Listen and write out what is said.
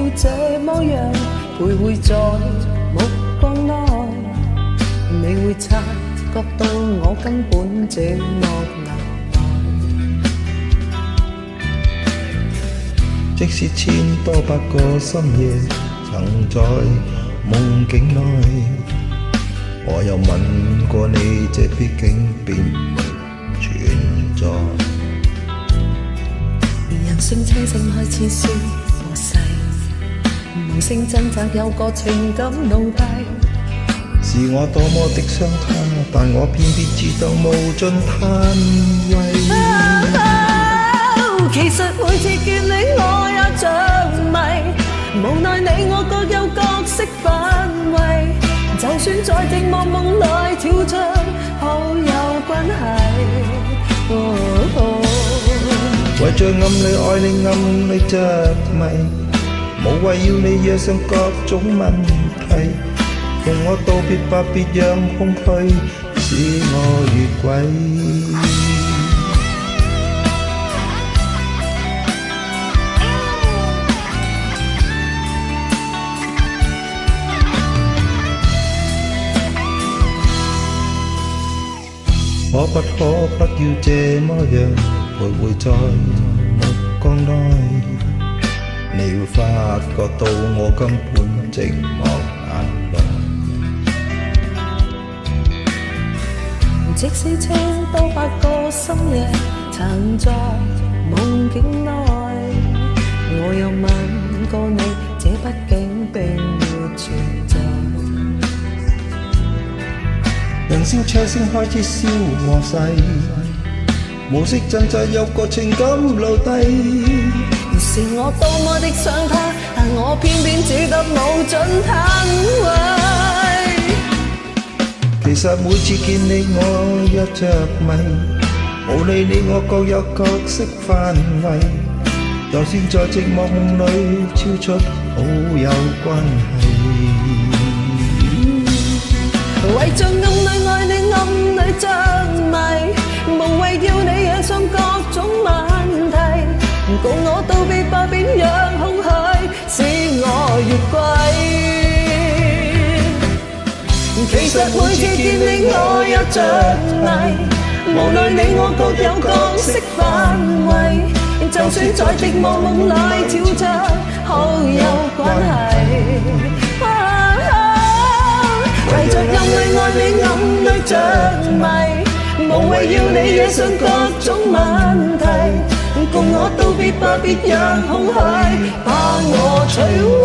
要這麼樣徘徊在目光內，你會察覺到我根本寂寞難耐。即使千多百個深夜曾在夢境內，我又問過你，這畢竟並沒存在。人聲車聲開始消和逝，無聲掙扎有個情感奴隸。是我多麼的傷他，但我偏偏知道無盡嘆謂。其實每次見你我也着迷，無奈你我各有角色範圍，就算在寂寞夢裏跳出好友關係。為着暗裏愛你暗裏着迷，無謂要你惹上各種問題，共我道別吧，別讓空虛使我越軌。可不可不要這麼樣徘徊在目光內，你會發覺到我根本寂寞難耐。即使千多百個深夜曾在夢境內，我又問過你，這畢竟並沒存在。人聲車聲開始消和逝，無色掙扎有個情感奴隸。是我多麼的想他，但我偏偏只得無盡嘆謂。其實每次見你我一着迷，無理你我各有角色範圍，就算在寂寞夢裏超出好友關係。為着暗裏愛你暗裏着迷，無謂要你惹上各種問題，共我道別吧，別讓空虛使我越軌。其實每次見你我也着迷，無奈你我各有角色範圍，就算在寂寞夢裏跳出好友關係。為着暗裏愛你暗裏着迷，無謂要你惹上各種問題，共我道別吧，別讓空虛把我摧毀。